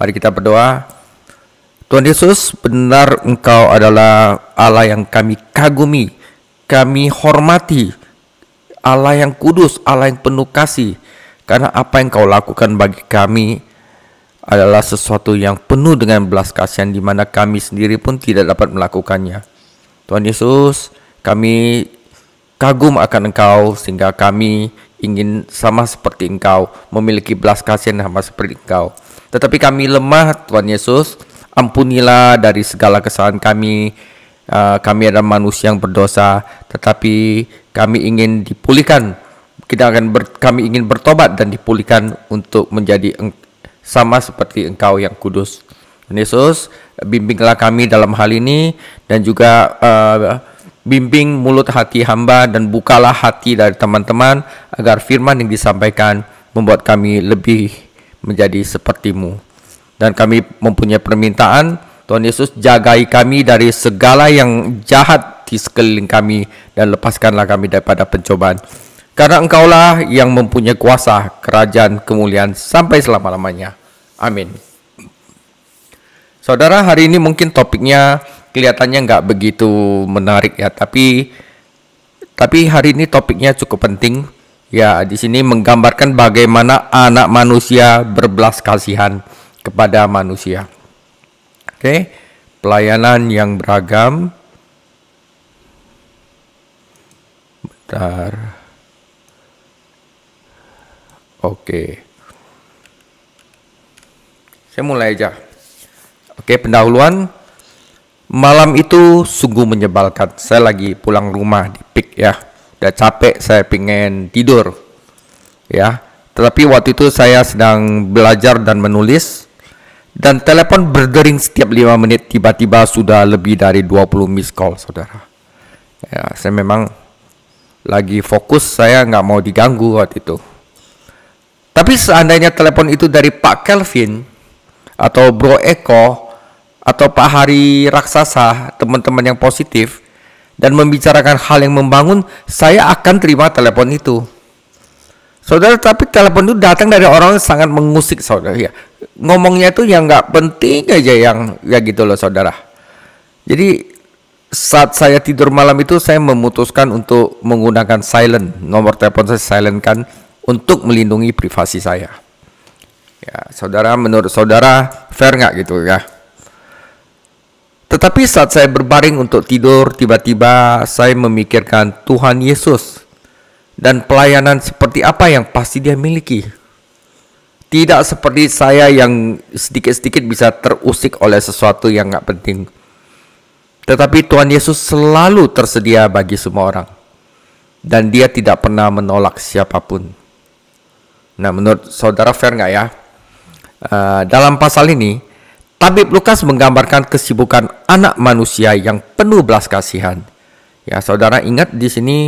Mari kita berdoa. Tuhan Yesus, benar Engkau adalah Allah yang kami kagumi, kami hormati, Allah yang kudus, Allah yang penuh kasih. Karena apa yang Kau lakukan bagi kami adalah sesuatu yang penuh dengan belas kasihan, di mana kami sendiri pun tidak dapat melakukannya. Tuhan Yesus, kami kagum akan Engkau, sehingga kami ingin sama seperti Engkau, memiliki belas kasihan sama seperti Engkau. Tetapi kami lemah, Tuhan Yesus. Ampunilah dari segala kesalahan kami. Kami adalah manusia yang berdosa, tetapi kami ingin dipulihkan. Kami ingin bertobat dan dipulihkan untuk menjadi sama seperti Engkau yang kudus. Yesus, bimbinglah kami dalam hal ini, dan juga bimbing mulut hati hamba, dan bukalah hati dari teman-teman agar firman yang disampaikan membuat kami lebih menjadi seperti-Mu. Dan kami mempunyai permintaan, Tuhan Yesus, jagai kami dari segala yang jahat di sekeliling kami, dan lepaskanlah kami daripada pencobaan. Karena Engkaulah yang mempunyai kuasa, kerajaan, kemuliaan sampai selama-lamanya. Amin. Saudara, hari ini mungkin topiknya kelihatannya nggak begitu menarik ya, tapi hari ini topiknya cukup penting. Ya, di sini menggambarkan bagaimana anak manusia berbelas kasihan kepada manusia. Oke, pelayanan yang beragam. Bentar. Oke. Saya mulai aja. Oke, pendahuluan. Malam itu sungguh menyebalkan. Saya lagi pulang rumah di PIK ya. Udah capek, saya pengen tidur. Ya. Tetapi waktu itu saya sedang belajar dan menulis. Dan telepon berdering setiap 5 menit, tiba-tiba sudah lebih dari 20 miss call, saudara. Ya, saya memang lagi fokus, saya nggak mau diganggu waktu itu. Tapi seandainya telepon itu dari Pak Kelvin, atau Bro Eko, atau Pak Hari Raksasa, teman-teman yang positif, dan membicarakan hal yang membangun, saya akan terima telepon itu. Saudara, tapi telepon itu datang dari orang yang sangat mengusik, saudara. Ya, ngomongnya itu yang nggak penting aja, yang ya gitu loh, saudara. Jadi saat saya tidur malam itu, saya memutuskan untuk menggunakan silent. Nomor telepon saya silent kan, untuk melindungi privasi saya. Ya, saudara, menurut saudara fair nggak gitu ya? Tetapi saat saya berbaring untuk tidur, tiba-tiba saya memikirkan Tuhan Yesus dan pelayanan seperti apa yang pasti Dia miliki. Tidak seperti saya yang sedikit-sedikit bisa terusik oleh sesuatu yang nggak penting. Tetapi Tuhan Yesus selalu tersedia bagi semua orang. Dan Dia tidak pernah menolak siapapun. Nah, menurut saudara fair nggak ya? Dalam pasal ini, Tabib Lukas menggambarkan kesibukan anak manusia yang penuh belas kasihan. Ya, saudara ingat di sini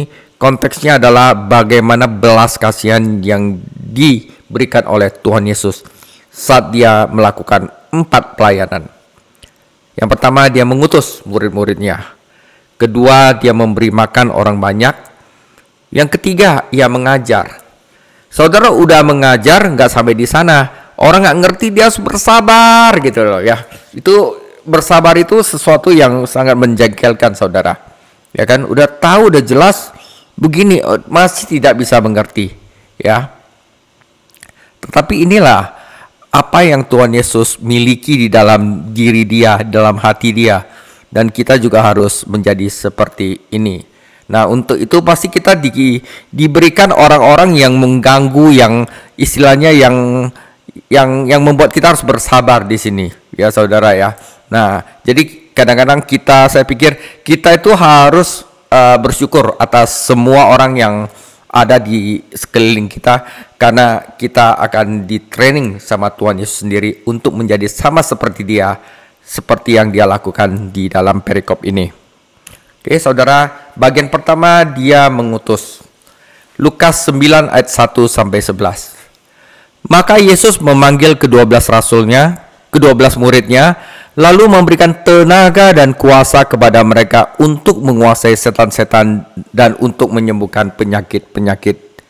konteksnya adalah bagaimana belas kasihan yang diberikan oleh Tuhan Yesus saat Dia melakukan 4 pelayanan. Yang pertama, Dia mengutus murid-muridnya. Kedua, Dia memberi makan orang banyak. Yang ketiga, Ia mengajar. Saudara udah mengajar, nggak sampai di sana. Orang nggak ngerti, dia harus bersabar gitu loh ya. Itu bersabar itu sesuatu yang sangat menjengkelkan, saudara. Ya kan, udah tahu, udah jelas begini, masih tidak bisa mengerti ya. Tetapi inilah apa yang Tuhan Yesus miliki di dalam diri Dia, dalam hati Dia, dan kita juga harus menjadi seperti ini. Nah, untuk itu pasti kita diberikan orang-orang yang mengganggu, yang istilahnya yang membuat kita harus bersabar di sini ya, saudara ya. Nah, jadi kadang-kadang saya pikir kita itu harus bersyukur atas semua orang yang ada di sekeliling kita, karena kita akan di-training sama Tuhan Yesus sendiri untuk menjadi sama seperti Dia, seperti yang Dia lakukan di dalam perikop ini. Oke, saudara, bagian pertama Dia mengutus. Lukas 9 ayat 1 sampai 11. Maka Yesus memanggil ke-12 rasulnya, ke-12 muridnya, lalu memberikan tenaga dan kuasa kepada mereka untuk menguasai setan-setan dan untuk menyembuhkan penyakit-penyakit.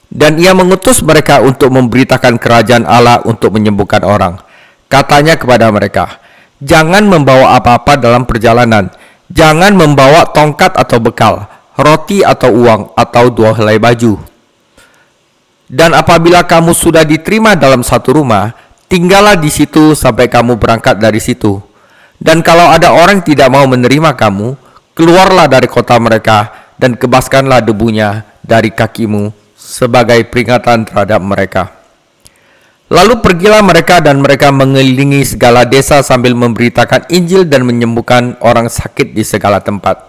Dan Ia mengutus mereka untuk memberitakan kerajaan Allah, untuk menyembuhkan orang. Katanya kepada mereka, "Jangan membawa apa-apa dalam perjalanan. Jangan membawa tongkat atau bekal, roti atau uang, atau 2 helai baju. Dan apabila kamu sudah diterima dalam satu rumah, tinggallah di situ sampai kamu berangkat dari situ. Dan kalau ada orang tidak mau menerima kamu, keluarlah dari kota mereka dan kebaskanlah debunya dari kakimu sebagai peringatan terhadap mereka." Lalu pergilah mereka dan mereka mengelilingi segala desa sambil memberitakan Injil dan menyembuhkan orang sakit di segala tempat.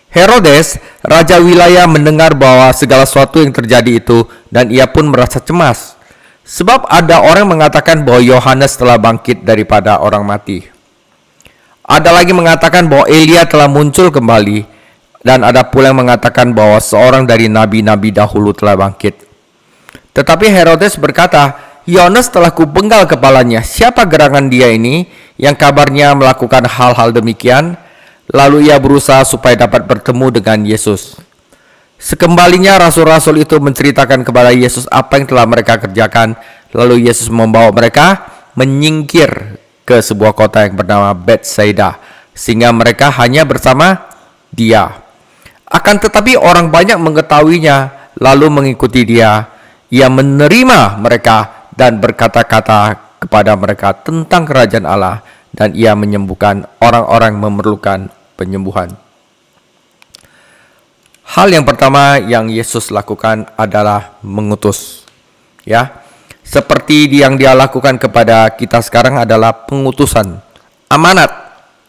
Herodes, raja wilayah, mendengar bahwa segala sesuatu yang terjadi itu, dan ia pun merasa cemas. Sebab ada orang mengatakan bahwa Yohanes telah bangkit daripada orang mati. Ada lagi mengatakan bahwa Elia telah muncul kembali, dan ada pula yang mengatakan bahwa seorang dari nabi-nabi dahulu telah bangkit. Tetapi Herodes berkata, "Yohanes telah kupenggal kepalanya. Siapa gerangan dia ini yang kabarnya melakukan hal-hal demikian?" Lalu ia berusaha supaya dapat bertemu dengan Yesus. Sekembalinya rasul-rasul itu menceritakan kepada Yesus apa yang telah mereka kerjakan. Lalu Yesus membawa mereka menyingkir ke sebuah kota yang bernama Betsaida, sehingga mereka hanya bersama Dia. Akan tetapi orang banyak mengetahuinya, lalu mengikuti Dia. Ia menerima mereka dan berkata-kata kepada mereka tentang kerajaan Allah, dan ia menyembuhkan orang-orang yang memerlukan penyembuhan. Hal yang pertama yang Yesus lakukan adalah mengutus. Ya, seperti yang Dia lakukan kepada kita sekarang adalah pengutusan, amanat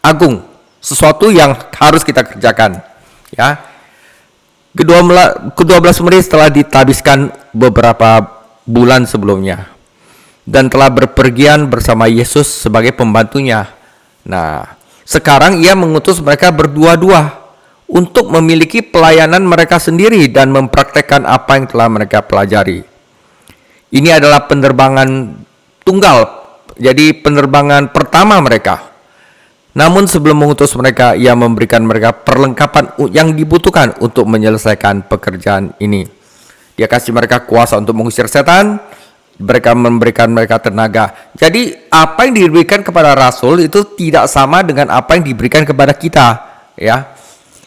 agung, sesuatu yang harus kita kerjakan. Ya, ke-12 murid telah ditabiskan beberapa bulan sebelumnya dan telah berpergian bersama Yesus sebagai pembantunya. Nah, sekarang ia mengutus mereka berdua-dua untuk memiliki pelayanan mereka sendiri dan mempraktekkan apa yang telah mereka pelajari. Ini adalah penerbangan tunggal, jadi penerbangan pertama mereka. Namun sebelum mengutus mereka, ia memberikan mereka perlengkapan yang dibutuhkan untuk menyelesaikan pekerjaan ini. Dia kasih mereka kuasa untuk mengusir setan, memberikan mereka tenaga. Jadi apa yang diberikan kepada rasul itu tidak sama dengan apa yang diberikan kepada kita, ya.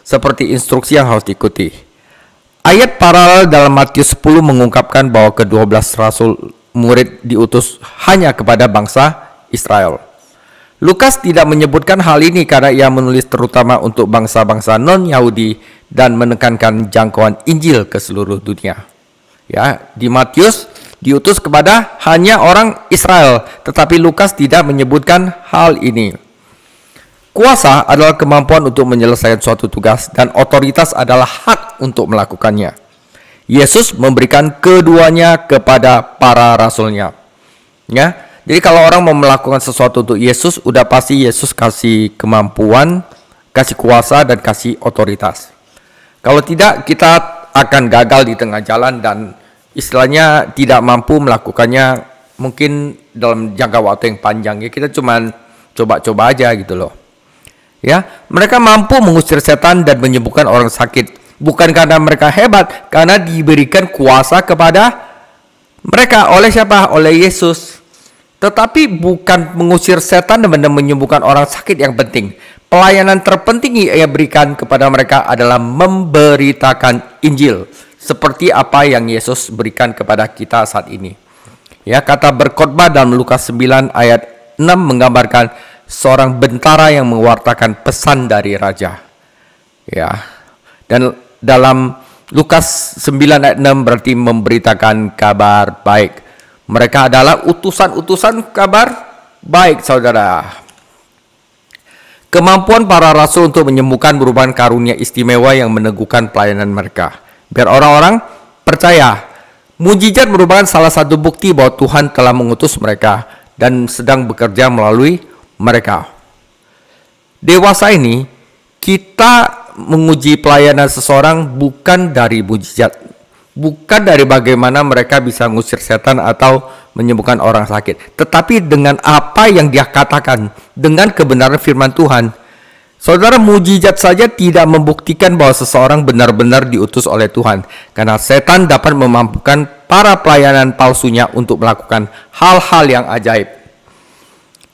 Seperti instruksi yang harus diikuti. Ayat paralel dalam Matius 10 mengungkapkan bahwa ke-12 rasul murid diutus hanya kepada bangsa Israel. Lukas tidak menyebutkan hal ini karena ia menulis terutama untuk bangsa-bangsa non-Yahudi dan menekankan jangkauan Injil ke seluruh dunia. Ya, di Matius diutus kepada hanya orang Israel, tetapi Lukas tidak menyebutkan hal ini. Kuasa adalah kemampuan untuk menyelesaikan suatu tugas dan otoritas adalah hak untuk melakukannya. Yesus memberikan keduanya kepada para rasulnya. Ya. Jadi kalau orang mau melakukan sesuatu untuk Yesus, udah pasti Yesus kasih kemampuan, kasih kuasa, dan kasih otoritas. Kalau tidak, kita akan gagal di tengah jalan dan istilahnya tidak mampu melakukannya mungkin dalam jangka waktu yang panjang. Ya, kita cuma coba-coba aja gitu loh. Ya, mereka mampu mengusir setan dan menyembuhkan orang sakit. Bukan karena mereka hebat, karena diberikan kuasa kepada mereka oleh siapa? Oleh Yesus. Tetapi bukan mengusir setan dan menyembuhkan orang sakit yang penting. Pelayanan terpenting yang ia berikan kepada mereka adalah memberitakan Injil. Seperti apa yang Yesus berikan kepada kita saat ini. Ya, kata berkhotbah dalam Lukas 9 ayat 6 menggambarkan seorang bentara yang mewartakan pesan dari raja. Ya. Dan dalam Lukas 9 ayat 6 berarti memberitakan kabar baik. Mereka adalah utusan-utusan kabar baik, saudara. Kemampuan para rasul untuk menyembuhkan merupakan karunia istimewa yang meneguhkan pelayanan mereka. Biar orang-orang percaya. Mujizat merupakan salah satu bukti bahwa Tuhan telah mengutus mereka dan sedang bekerja melalui mereka. Dewasa ini, kita menguji pelayanan seseorang bukan dari mujizat. Bukan dari bagaimana mereka bisa mengusir setan atau menyembuhkan orang sakit, tetapi dengan apa yang dia katakan, dengan kebenaran firman Tuhan. Saudara, mujizat saja tidak membuktikan bahwa seseorang benar-benar diutus oleh Tuhan, karena setan dapat memampukan para pelayanan palsunya untuk melakukan hal-hal yang ajaib.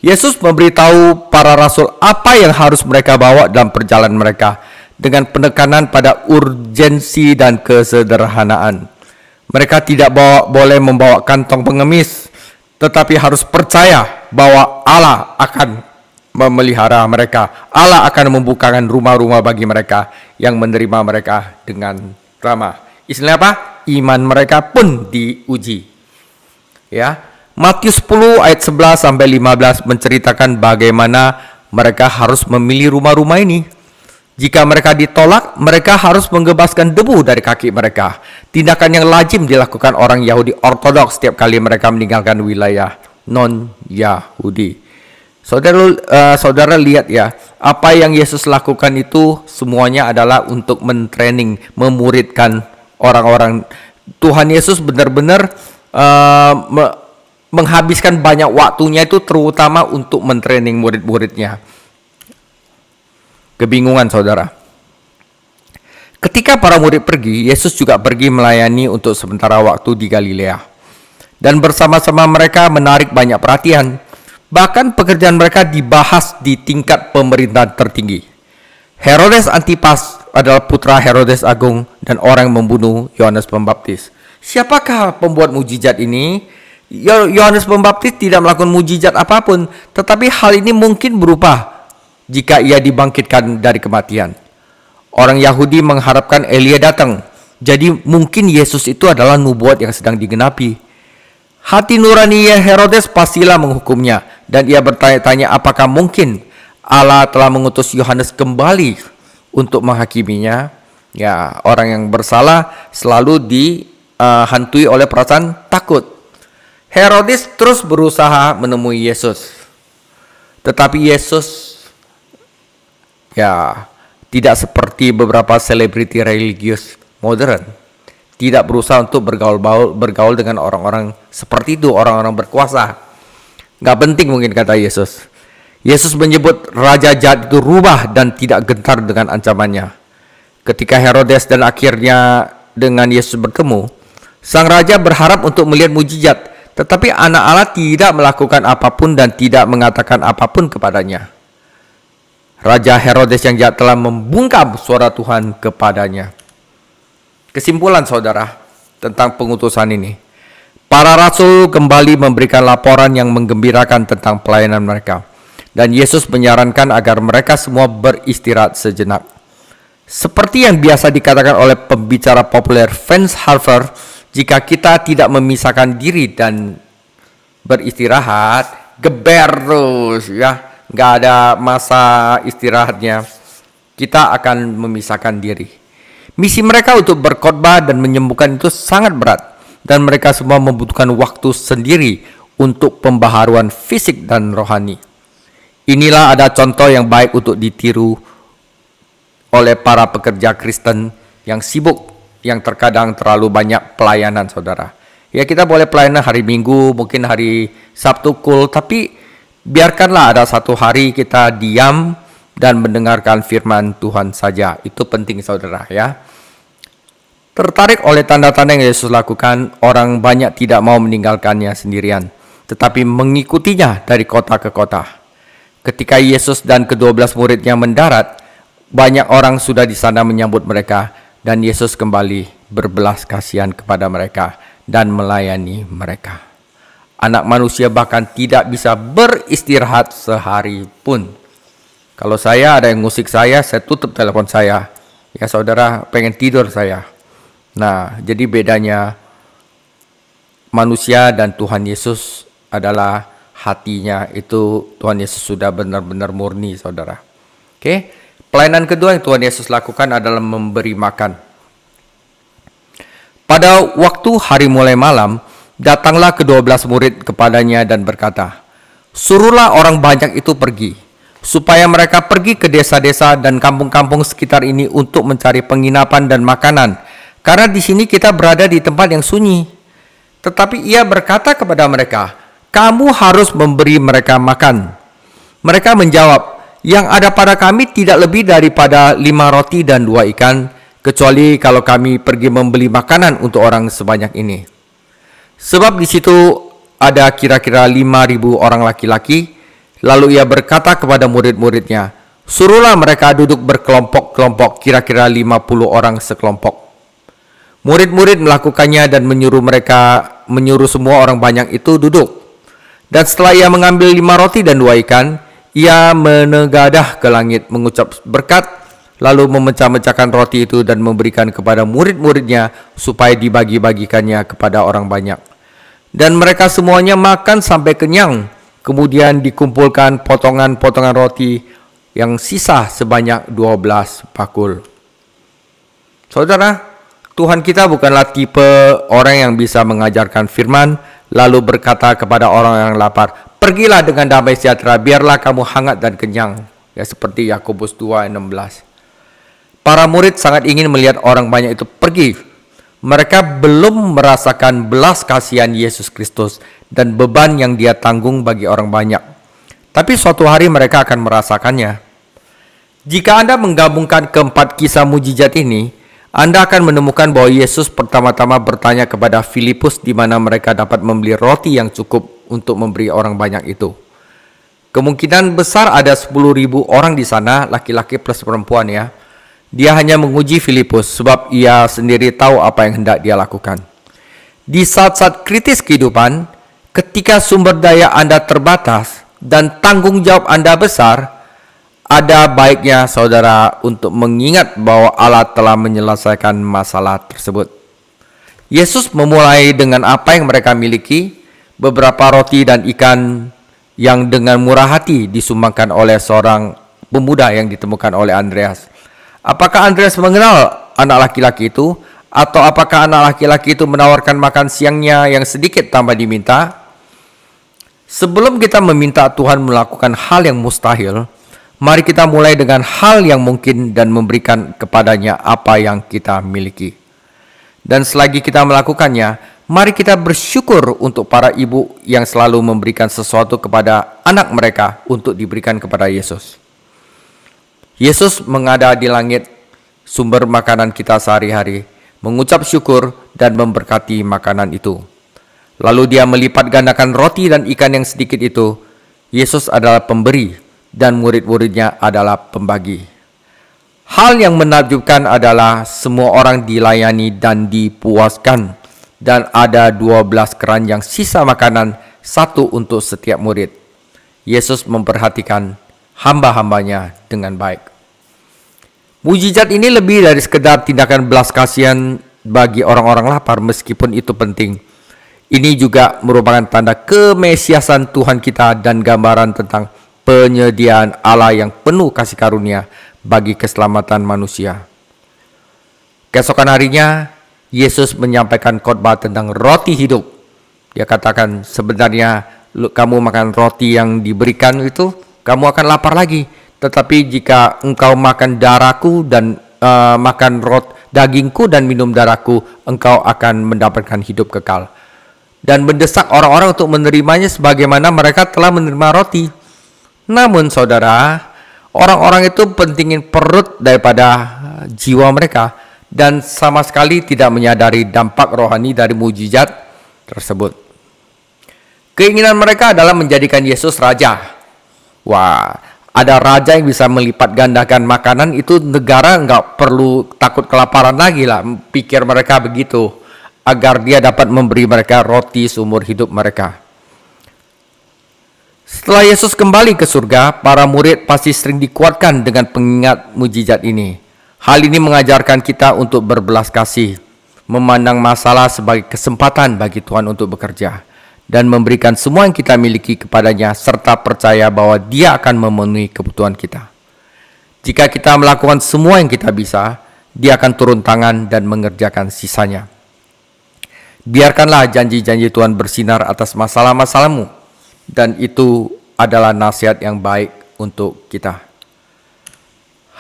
Yesus memberitahu para rasul apa yang harus mereka bawa dalam perjalanan mereka dengan penekanan pada urgensi dan kesederhanaan. Mereka tidak boleh membawa kantong pengemis, tetapi harus percaya bahwa Allah akan memelihara mereka. Allah akan membukakan rumah-rumah bagi mereka yang menerima mereka dengan ramah. Istilahnya apa? Iman mereka pun diuji. Ya, Matius 10 ayat 11 sampai 15 menceritakan bagaimana mereka harus memilih rumah-rumah ini. Jika mereka ditolak, mereka harus menggebaskan debu dari kaki mereka. Tindakan yang lazim dilakukan orang Yahudi ortodoks setiap kali mereka meninggalkan wilayah non-Yahudi. Saudara lihat ya, apa yang Yesus lakukan itu semuanya adalah untuk mentraining, memuridkan orang-orang. Tuhan Yesus benar-benar menghabiskan banyak waktunya itu terutama untuk mentraining murid-muridnya. Kebingungan saudara. Ketika para murid pergi, Yesus juga pergi melayani untuk sementara waktu di Galilea. Dan bersama-sama mereka menarik banyak perhatian. Bahkan pekerjaan mereka dibahas di tingkat pemerintahan tertinggi. Herodes Antipas adalah putra Herodes Agung dan orang yang membunuh Yohanes Pembaptis. Siapakah pembuat mujizat ini? Yohanes Pembaptis tidak melakukan mujizat apapun, tetapi hal ini mungkin berubah jika ia dibangkitkan dari kematian. Orang Yahudi mengharapkan Elia datang, jadi mungkin Yesus itu adalah nubuat yang sedang digenapi. Hati nurani Herodes pastilah menghukumnya, dan ia bertanya-tanya apakah mungkin Allah telah mengutus Yohanes kembali untuk menghakiminya. Ya, orang yang bersalah selalu dihantui oleh perasaan takut. Herodes terus berusaha menemui Yesus, tetapi Yesus tidak seperti beberapa selebriti religius modern, tidak berusaha untuk bergaul dengan orang-orang seperti itu, orang-orang berkuasa. Gak penting mungkin, kata Yesus. Yesus menyebut raja jahat itu rubah dan tidak gentar dengan ancamannya. Ketika Herodes dan akhirnya dengan Yesus bertemu, sang raja berharap untuk melihat mujizat, tetapi anak Allah tidak melakukan apapun dan tidak mengatakan apapun kepadanya. Raja Herodes yang jahat telah membungkam suara Tuhan kepadanya. Kesimpulan saudara tentang pengutusan ini. Para rasul kembali memberikan laporan yang menggembirakan tentang pelayanan mereka. Dan Yesus menyarankan agar mereka semua beristirahat sejenak. Seperti yang biasa dikatakan oleh pembicara populer Vance Havner, jika kita tidak memisahkan diri dan beristirahat, geber terus ya. Nggak ada masa istirahatnya, kita akan memisahkan diri. Misi mereka untuk berkhotbah dan menyembuhkan itu sangat berat, dan mereka semua membutuhkan waktu sendiri untuk pembaharuan fisik dan rohani. Inilah ada contoh yang baik untuk ditiru oleh para pekerja Kristen yang sibuk, yang terkadang terlalu banyak pelayanan saudara. Ya, kita boleh pelayanan hari Minggu, mungkin hari Sabtu cool, tapi biarkanlah ada satu hari kita diam dan mendengarkan firman Tuhan saja. Itu penting saudara ya. Tertarik oleh tanda-tanda yang Yesus lakukan, orang banyak tidak mau meninggalkannya sendirian, tetapi mengikutinya dari kota ke kota. Ketika Yesus dan ke-12 muridnya mendarat, banyak orang sudah di sana menyambut mereka, dan Yesus kembali berbelas kasihan kepada mereka dan melayani mereka. Anak manusia bahkan tidak bisa beristirahat sehari pun. Kalau saya ada yang ngusik saya tutup telepon saya. Ya saudara, pengen tidur saya. Nah, jadi bedanya manusia dan Tuhan Yesus adalah hatinya itu Tuhan Yesus sudah benar-benar murni saudara. Oke, pelayanan kedua yang Tuhan Yesus lakukan adalah memberi makan. Pada waktu hari mulai malam, datanglah ke-12 murid kepadanya dan berkata, "Suruhlah orang banyak itu pergi, supaya mereka pergi ke desa-desa dan kampung-kampung sekitar ini untuk mencari penginapan dan makanan, karena di sini kita berada di tempat yang sunyi." Tetapi ia berkata kepada mereka, "Kamu harus memberi mereka makan." Mereka menjawab, "Yang ada pada kami tidak lebih daripada 5 roti dan 2 ikan, kecuali kalau kami pergi membeli makanan untuk orang sebanyak ini." Sebab di situ ada kira-kira 5.000 orang laki-laki, Lalu ia berkata kepada murid-muridnya, "Suruhlah mereka duduk berkelompok-kelompok, kira-kira 50 orang sekelompok." Murid-murid melakukannya dan menyuruh semua orang banyak itu duduk. Dan setelah ia mengambil 5 roti dan 2 ikan, ia menegadah ke langit, mengucap berkat, lalu memecah-mecahkan roti itu dan memberikan kepada murid-muridnya supaya dibagi-bagikannya kepada orang banyak. Dan mereka semuanya makan sampai kenyang. Kemudian dikumpulkan potongan-potongan roti yang sisa sebanyak 12 bakul. Saudara, Tuhan kita bukanlah tipe orang yang bisa mengajarkan firman lalu berkata kepada orang yang lapar, "Pergilah dengan damai sejahtera, biarlah kamu hangat dan kenyang." Ya, seperti Yakobus 2:16. Para murid sangat ingin melihat orang banyak itu pergi. Mereka belum merasakan belas kasihan Yesus Kristus dan beban yang dia tanggung bagi orang banyak. Tapi suatu hari mereka akan merasakannya. Jika Anda menggabungkan keempat kisah mujizat ini, Anda akan menemukan bahwa Yesus pertama-tama bertanya kepada Filipus di mana mereka dapat membeli roti yang cukup untuk memberi orang banyak itu. Kemungkinan besar ada 10.000 orang di sana, laki-laki plus perempuan ya. Dia hanya menguji Filipus sebab ia sendiri tahu apa yang hendak dia lakukan. Di saat-saat kritis kehidupan, ketika sumber daya Anda terbatas dan tanggung jawab Anda besar, ada baiknya saudara untuk mengingat bahwa Allah telah menyelesaikan masalah tersebut. Yesus memulai dengan apa yang mereka miliki, beberapa roti dan ikan yang dengan murah hati disumbangkan oleh seorang pemuda yang ditemukan oleh Andreas. Apakah Andreas mengenal anak laki-laki itu? Atau apakah anak laki-laki itu menawarkan makan siangnya yang sedikit tanpa diminta? Sebelum kita meminta Tuhan melakukan hal yang mustahil, mari kita mulai dengan hal yang mungkin dan memberikan kepadanya apa yang kita miliki. Dan selagi kita melakukannya, mari kita bersyukur untuk para ibu yang selalu memberikan sesuatu kepada anak mereka untuk diberikan kepada Yesus. Yesus mengada di langit sumber makanan kita sehari-hari, mengucap syukur dan memberkati makanan itu. Lalu dia melipat gandakan roti dan ikan yang sedikit itu. Yesus adalah pemberi dan murid-muridnya adalah pembagi. Hal yang menakjubkan adalah semua orang dilayani dan dipuaskan, dan ada 12 keranjang sisa makanan, 1 untuk setiap murid. Yesus memperhatikan hamba-hambanya dengan baik. Mujizat ini lebih dari sekedar tindakan belas kasihan bagi orang-orang lapar, meskipun itu penting. Ini juga merupakan tanda kemesiasan Tuhan kita dan gambaran tentang penyediaan Allah yang penuh kasih karunia bagi keselamatan manusia. Keesokan harinya, Yesus menyampaikan khotbah tentang roti hidup. Dia katakan, sebenarnya kamu makan roti yang diberikan itu, kamu akan lapar lagi. Tetapi jika engkau makan darahku dan makan dagingku dan minum darahku, engkau akan mendapatkan hidup kekal. Dan mendesak orang-orang untuk menerimanya sebagaimana mereka telah menerima roti. Namun saudara, orang-orang itu pentingin perut daripada jiwa mereka dan sama sekali tidak menyadari dampak rohani dari mujizat tersebut. Keinginan mereka adalah menjadikan Yesus raja. Wah, ada raja yang bisa melipat gandakan makanan, itu negara nggak perlu takut kelaparan lagi lah, pikir mereka begitu, agar dia dapat memberi mereka roti seumur hidup mereka. Setelah Yesus kembali ke surga, para murid pasti sering dikuatkan dengan pengingat mujizat ini. Hal ini mengajarkan kita untuk berbelas kasih, memandang masalah sebagai kesempatan bagi Tuhan untuk bekerja, dan memberikan semua yang kita miliki kepadanya, serta percaya bahwa Dia akan memenuhi kebutuhan kita. Jika kita melakukan semua yang kita bisa, Dia akan turun tangan dan mengerjakan sisanya. Biarkanlah janji-janji Tuhan bersinar atas masalah-masalahmu, dan itu adalah nasihat yang baik untuk kita.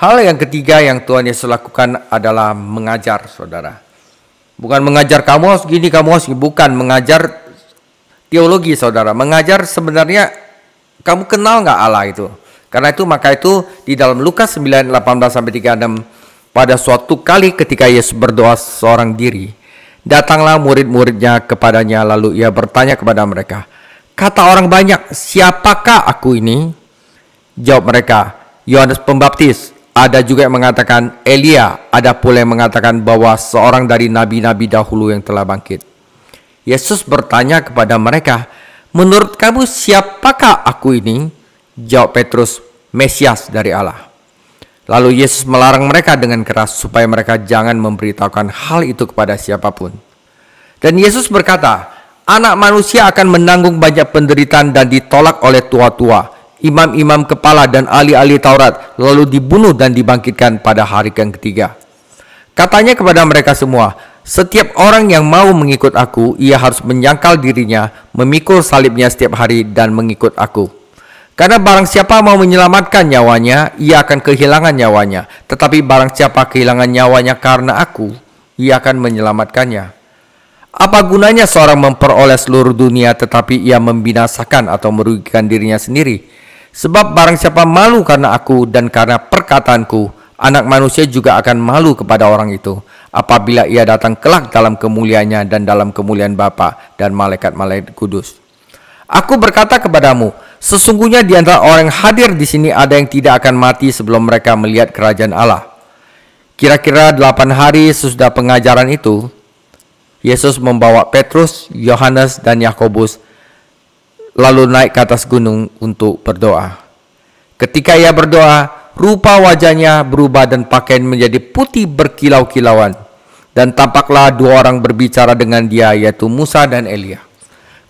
Hal yang ketiga yang Tuhan Yesus lakukan adalah mengajar, saudara. Bukan mengajar kamu harus gini, kamu harus gini. Bukan mengajar teologi, saudara. Mengajar sebenarnya kamu kenal nggak Allah itu. Karena itu maka itu di dalam Lukas 9:18-36, pada suatu kali ketika Yesus berdoa seorang diri, datanglah murid-muridnya kepadanya, lalu ia bertanya kepada mereka, Kata orang banyak, siapakah aku ini? Jawab mereka, Yohanes Pembaptis. Ada juga yang mengatakan Elia. Ada pula yang mengatakan bahwa seorang dari nabi-nabi dahulu yang telah bangkit. Yesus bertanya kepada mereka, menurut kamu siapakah aku ini? Jawab Petrus, Mesias dari Allah. Lalu Yesus melarang mereka dengan keras supaya mereka jangan memberitahukan hal itu kepada siapapun. Dan Yesus berkata, Anak manusia akan menanggung banyak penderitaan dan ditolak oleh tua-tua, imam-imam kepala dan ahli-ahli Taurat, lalu dibunuh dan dibangkitkan pada hari yang ketiga. Katanya kepada mereka semua, setiap orang yang mau mengikut aku, ia harus menyangkal dirinya, memikul salibnya setiap hari dan mengikut aku. Karena barang siapa mau menyelamatkan nyawanya, ia akan kehilangan nyawanya. Tetapi barang siapa kehilangan nyawanya karena aku, ia akan menyelamatkannya. Apa gunanya seorang memperoleh seluruh dunia tetapi ia membinasakan atau merugikan dirinya sendiri? Sebab barang siapa malu karena aku dan karena perkataanku, Anak manusia juga akan malu kepada orang itu apabila ia datang kelak dalam kemuliaannya dan dalam kemuliaan Bapa dan malaikat-malaikat kudus. Aku berkata kepadamu, sesungguhnya di antara orang yang hadir di sini ada yang tidak akan mati sebelum mereka melihat kerajaan Allah. Kira-kira 8 hari sesudah pengajaran itu, Yesus membawa Petrus, Yohanes, dan Yakobus lalu naik ke atas gunung untuk berdoa. Ketika ia berdoa, rupa wajahnya berubah dan pakaian menjadi putih berkilau-kilauan. Dan tampaklah 2 orang berbicara dengan dia, yaitu Musa dan Elia.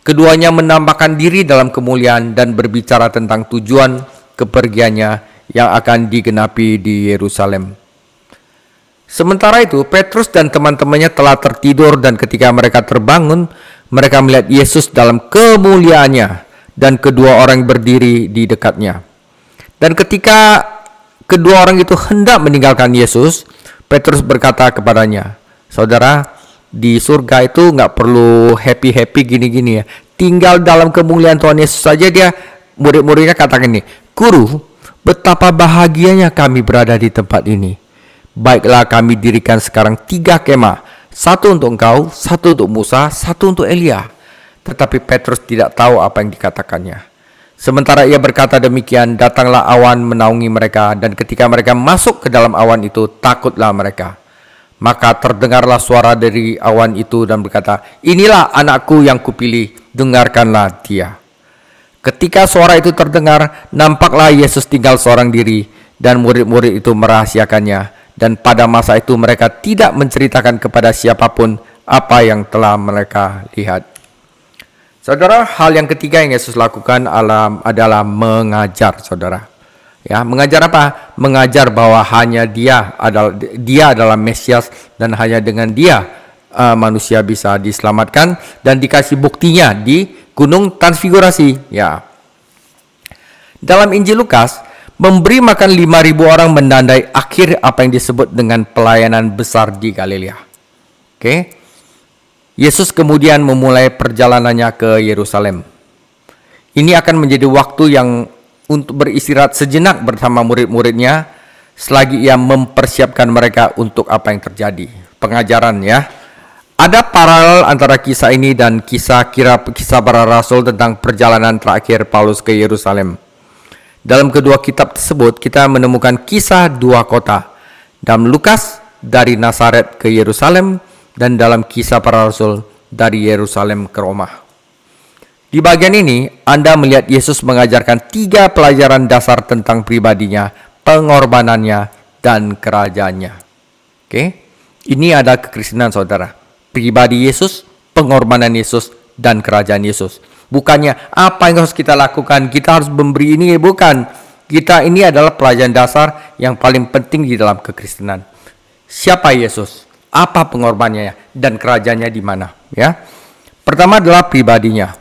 Keduanya menampakkan diri dalam kemuliaan dan berbicara tentang tujuan kepergiannya yang akan digenapi di Yerusalem. Sementara itu, Petrus dan teman-temannya telah tertidur dan ketika mereka terbangun, mereka melihat Yesus dalam kemuliaannya dan kedua orang berdiri di dekatnya. Dan ketika kedua orang itu hendak meninggalkan Yesus, Petrus berkata kepadanya, Saudara, di surga itu nggak perlu happy-happy gini-gini ya. Tinggal dalam kemuliaan Tuhan Yesus saja dia, murid-muridnya katakan ini, Guru, betapa bahagianya kami berada di tempat ini. Baiklah kami dirikan sekarang 3 kemah, 1 untuk engkau, 1 untuk Musa, 1 untuk Elia. Tetapi Petrus tidak tahu apa yang dikatakannya. Sementara ia berkata demikian, datanglah awan menaungi mereka, dan ketika mereka masuk ke dalam awan itu, takutlah mereka. Maka terdengarlah suara dari awan itu dan berkata, Inilah anakku yang kupilih, dengarkanlah dia. Ketika suara itu terdengar, nampaklah Yesus tinggal seorang diri, dan murid-murid itu merahasiakannya. Dan pada masa itu mereka tidak menceritakan kepada siapapun apa yang telah mereka lihat. Saudara, hal yang ketiga yang Yesus lakukan adalah mengajar, saudara. Ya, mengajar apa? Mengajar bahwa hanya dia adalah Mesias dan hanya dengan dia manusia bisa diselamatkan dan dikasih buktinya di Gunung Transfigurasi. Ya. Dalam Injil Lukas, memberi makan 5.000 orang menandai akhir apa yang disebut dengan pelayanan besar di Galilea. Oke. Yesus kemudian memulai perjalanannya ke Yerusalem. Ini akan menjadi waktu yang untuk beristirahat sejenak bersama murid-muridnya selagi ia mempersiapkan mereka untuk apa yang terjadi. Pengajaran ya. Ada paralel antara kisah ini dan kisah para rasul tentang perjalanan terakhir Paulus ke Yerusalem. Dalam kedua kitab tersebut kita menemukan kisah 2 kota. Dalam Lukas dari Nazaret ke Yerusalem dan dalam kisah para rasul dari Yerusalem ke Roma. Di bagian ini Anda melihat Yesus mengajarkan 3 pelajaran dasar tentang pribadinya, pengorbanannya, dan kerajaannya. Oke, ini ada kekristenan saudara. Pribadi Yesus, pengorbanan Yesus, dan kerajaan Yesus. Bukannya apa yang harus kita lakukan, kita harus memberi ini, bukan. Kita ini adalah pelajaran dasar yang paling penting di dalam kekristenan. Siapa Yesus? Apa pengorbanannya dan kerajaannya di mana? Ya. Pertama adalah pribadinya.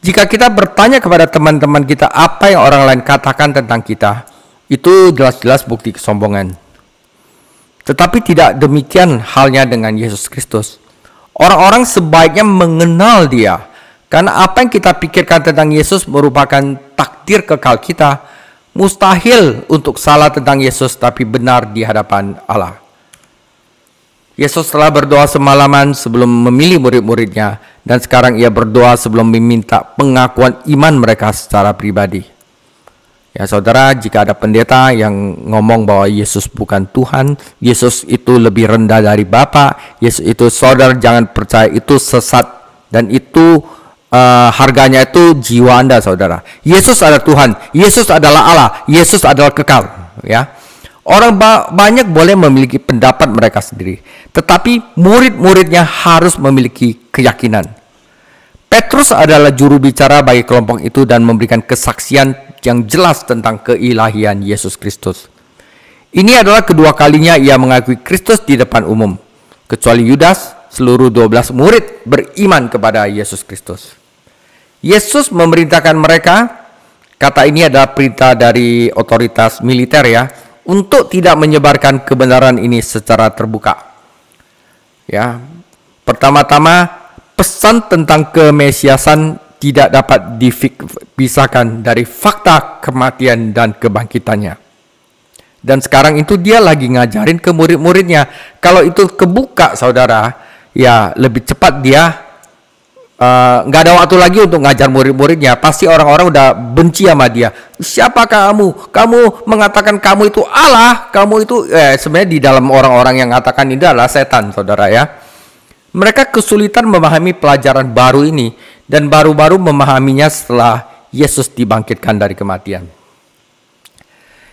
Jika kita bertanya kepada teman-teman kita apa yang orang lain katakan tentang kita, itu jelas-jelas bukti kesombongan. Tetapi tidak demikian halnya dengan Yesus Kristus. Orang-orang sebaiknya mengenal dia. Karena apa yang kita pikirkan tentang Yesus merupakan takdir kekal kita. Mustahil untuk salah tentang Yesus tapi benar di hadapan Allah. Yesus telah berdoa semalaman sebelum memilih murid-muridnya, dan sekarang ia berdoa sebelum meminta pengakuan iman mereka secara pribadi. Ya saudara, jika ada pendeta yang ngomong bahwa Yesus bukan Tuhan, Yesus itu lebih rendah dari Bapa, Yesus itu, saudara jangan percaya, itu sesat, dan itu harganya itu jiwa Anda, saudara. Yesus adalah Tuhan, Yesus adalah Allah, Yesus adalah kekal. Ya, orang banyak boleh memiliki pendapat mereka sendiri, tetapi murid-muridnya harus memiliki keyakinan. Petrus adalah juru bicara bagi kelompok itu dan memberikan kesaksian yang jelas tentang keilahian Yesus Kristus. Ini adalah kedua kalinya ia mengakui Kristus di depan umum. Kecuali Yudas, seluruh 12 murid beriman kepada Yesus Kristus. Yesus memerintahkan mereka, kata ini adalah perintah dari otoritas militer ya, untuk tidak menyebarkan kebenaran ini secara terbuka. Ya, pertama-tama pesan tentang kemesiasan tidak dapat dipisahkan dari fakta kematian dan kebangkitannya. Dan sekarang itu dia lagi ngajarin ke murid-muridnya. Kalau itu kebuka, saudara, ya lebih cepat dia nggak ada waktu lagi untuk ngajar murid-muridnya. Pasti orang-orang udah benci sama dia. Siapa kamu? Kamu mengatakan kamu itu Allah. Kamu itu sebenarnya di dalam orang-orang yang mengatakan ini adalah setan, saudara ya. Mereka kesulitan memahami pelajaran baru ini dan baru-baru memahaminya setelah Yesus dibangkitkan dari kematian.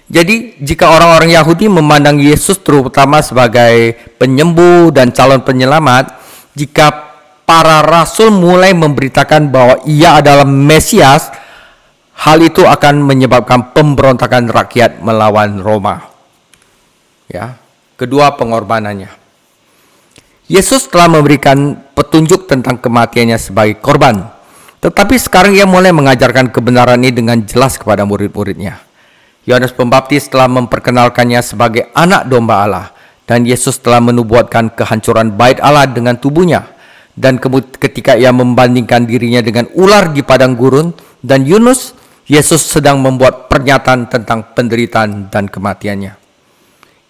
Jadi jika orang-orang Yahudi memandang Yesus terutama sebagai penyembuh dan calon penyelamat, jika para rasul mulai memberitakan bahwa ia adalah Mesias, hal itu akan menyebabkan pemberontakan rakyat melawan Roma. Ya, kedua pengorbanannya. Yesus telah memberikan petunjuk tentang kematiannya sebagai korban, tetapi sekarang ia mulai mengajarkan kebenaran ini dengan jelas kepada murid-muridnya. Yohanes Pembaptis telah memperkenalkannya sebagai anak domba Allah, dan Yesus telah menubuatkan kehancuran bait Allah dengan tubuhnya. Dan ketika ia membandingkan dirinya dengan ular di padang gurun dan Yunus, Yesus sedang membuat pernyataan tentang penderitaan dan kematiannya.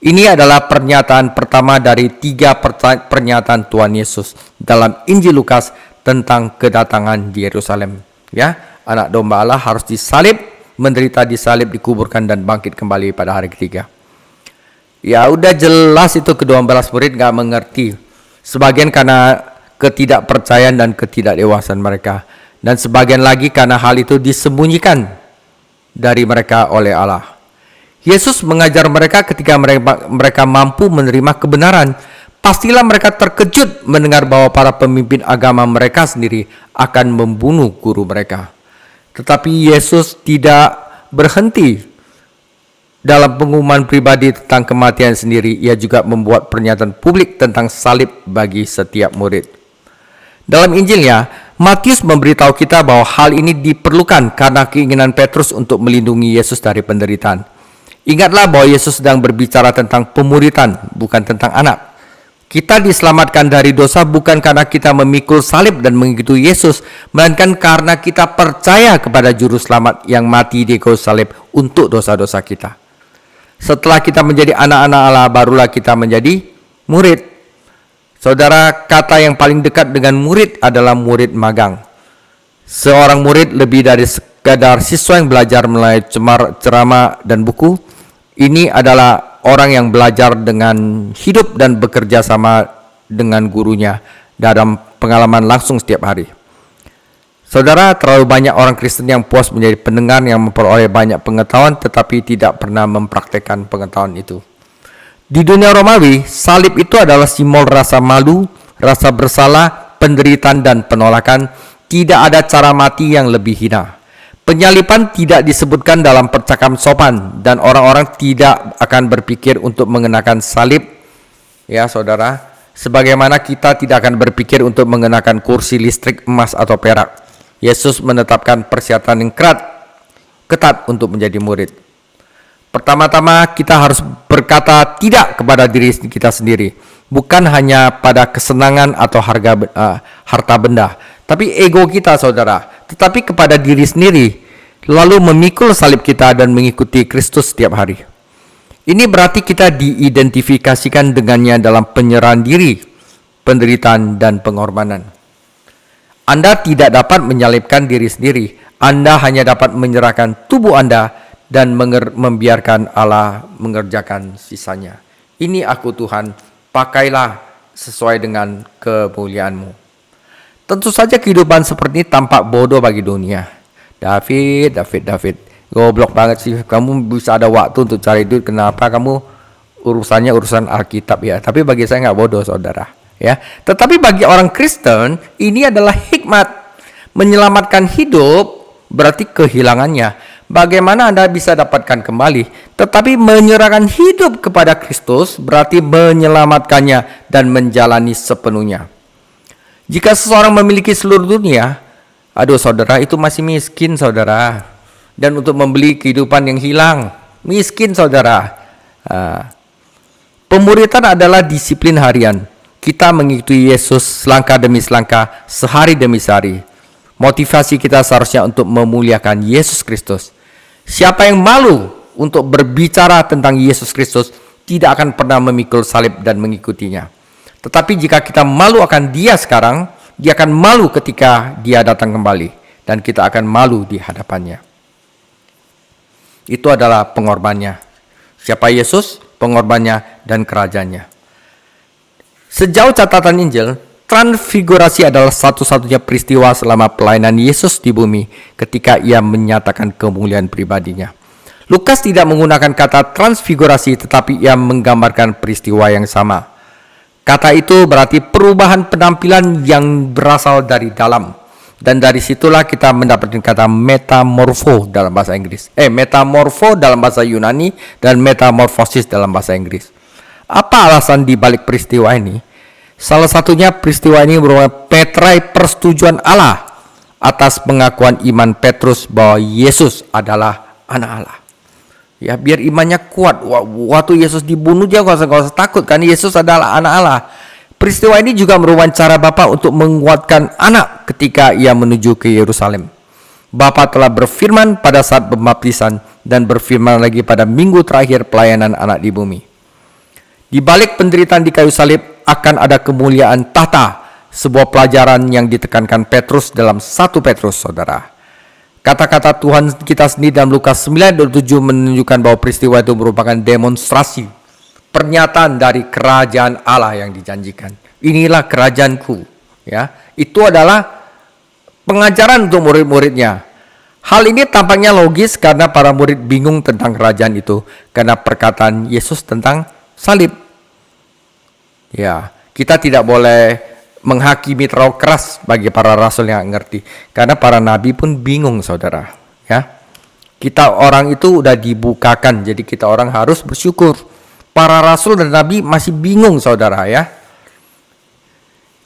Ini adalah pernyataan pertama dari 3 pernyataan Tuhan Yesus dalam Injil Lukas tentang kedatangan di Yerusalem. Ya, anak domba Allah harus disalib, menderita disalib, dikuburkan dan bangkit kembali pada hari ketiga. Ya udah jelas itu ke-12 murid gak mengerti. Sebagian karena ketidakpercayaan dan ketidakdewasaan mereka, dan sebagian lagi karena hal itu disembunyikan dari mereka oleh Allah. Yesus mengajar mereka ketika mereka mampu menerima kebenaran. Pastilah mereka terkejut mendengar bahwa para pemimpin agama mereka sendiri akan membunuh guru mereka. Tetapi Yesus tidak berhenti dalam pengumuman pribadi tentang kematian sendiri. Ia juga membuat pernyataan publik tentang salib bagi setiap murid. Dalam Injilnya, Matius memberitahu kita bahwa hal ini diperlukan karena keinginan Petrus untuk melindungi Yesus dari penderitaan. Ingatlah bahwa Yesus sedang berbicara tentang pemuritan, bukan tentang anak. Kita diselamatkan dari dosa bukan karena kita memikul salib dan mengikuti Yesus, melainkan karena kita percaya kepada Juru Selamat yang mati di kayu salib untuk dosa-dosa kita. Setelah kita menjadi anak-anak Allah, barulah kita menjadi murid. Saudara, kata yang paling dekat dengan murid adalah murid magang. Seorang murid lebih dari sekadar siswa yang belajar melalui ceramah dan buku. Ini adalah orang yang belajar dengan hidup dan bekerja sama dengan gurunya dalam pengalaman langsung setiap hari. Saudara, terlalu banyak orang Kristen yang puas menjadi pendengar yang memperoleh banyak pengetahuan tetapi tidak pernah mempraktekkan pengetahuan itu. Di dunia Romawi, salib itu adalah simbol rasa malu, rasa bersalah, penderitaan dan penolakan. Tidak ada cara mati yang lebih hina. Penyaliban tidak disebutkan dalam percakapan sopan dan orang-orang tidak akan berpikir untuk mengenakan salib. Ya saudara, sebagaimana kita tidak akan berpikir untuk mengenakan kursi listrik emas atau perak. Yesus menetapkan persyaratan yang ketat untuk menjadi murid. Pertama-tama kita harus berkata tidak kepada diri kita sendiri. Bukan hanya pada kesenangan atau harta benda, tapi ego kita, saudara. Tetapi kepada diri sendiri, lalu memikul salib kita dan mengikuti Kristus setiap hari. Ini berarti kita diidentifikasikan dengannya dalam penyerahan diri, penderitaan, dan pengorbanan. Anda tidak dapat menyalibkan diri sendiri. Anda hanya dapat menyerahkan tubuh Anda dan membiarkan Allah mengerjakan sisanya. Ini aku Tuhan, pakailah sesuai dengan kemuliaan-Mu. Tentu saja kehidupan seperti ini tampak bodoh bagi dunia. David, goblok banget sih. Kamu bisa ada waktu untuk cari duit. Kenapa kamu urusannya urusan Alkitab ya? Tapi bagi saya nggak bodoh, saudara. Ya, tetapi bagi orang Kristen ini adalah hikmat. Menyelamatkan hidup berarti kehilangannya. Bagaimana Anda bisa dapatkan kembali? Tetapi menyerahkan hidup kepada Kristus berarti menyelamatkannya dan menjalani sepenuhnya. Jika seseorang memiliki seluruh dunia, aduh saudara, itu masih miskin saudara. Dan untuk membeli kehidupan yang hilang, miskin saudara. Pemuritan adalah disiplin harian. Kita mengikuti Yesus selangkah demi selangkah, sehari demi sehari. Motivasi kita seharusnya untuk memuliakan Yesus Kristus. Siapa yang malu untuk berbicara tentang Yesus Kristus tidak akan pernah memikul salib dan mengikutinya. Tetapi jika kita malu akan Dia sekarang, Dia akan malu ketika Dia datang kembali. Dan kita akan malu di hadapannya. Itu adalah pengorbanannya. Siapa Yesus? Pengorbanannya dan kerajaannya. Sejauh catatan Injil, transfigurasi adalah satu-satunya peristiwa selama pelayanan Yesus di bumi ketika Ia menyatakan kemuliaan pribadinya. Lukas tidak menggunakan kata transfigurasi, tetapi ia menggambarkan peristiwa yang sama. Kata itu berarti perubahan penampilan yang berasal dari dalam. Dan dari situlah kita mendapatkan kata metamorfo dalam bahasa Inggris. Metamorfo dalam bahasa Yunani dan metamorfosis dalam bahasa Inggris. Apa alasan di balik peristiwa ini? Salah satunya peristiwa ini merupakan petrai persetujuan Allah atas pengakuan iman Petrus bahwa Yesus adalah anak Allah. Ya, biar imannya kuat. Waktu Yesus dibunuh dia gak usah takut kan Yesus adalah anak Allah. Peristiwa ini juga merupakan cara Bapa untuk menguatkan anak ketika ia menuju ke Yerusalem. Bapa telah berfirman pada saat pembaptisan dan berfirman lagi pada minggu terakhir pelayanan anak di bumi. Di balik penderitaan di kayu salib akan ada kemuliaan tahta, sebuah pelajaran yang ditekankan Petrus dalam 1 Petrus, saudara. Kata-kata Tuhan kita sendiri dalam Lukas 9:27 menunjukkan bahwa peristiwa itu merupakan demonstrasi, pernyataan dari kerajaan Allah yang dijanjikan. Inilah kerajaanku. Ya, itu adalah pengajaran untuk murid-muridnya. Hal ini tampaknya logis karena para murid bingung tentang kerajaan itu karena perkataan Yesus tentang salib. Ya, kita tidak boleh menghakimi terlalu keras bagi para rasul yang ngerti, karena para nabi pun bingung, saudara. Ya, kita orang itu udah dibukakan, jadi kita orang harus bersyukur. Para rasul dan nabi masih bingung, saudara. Ya,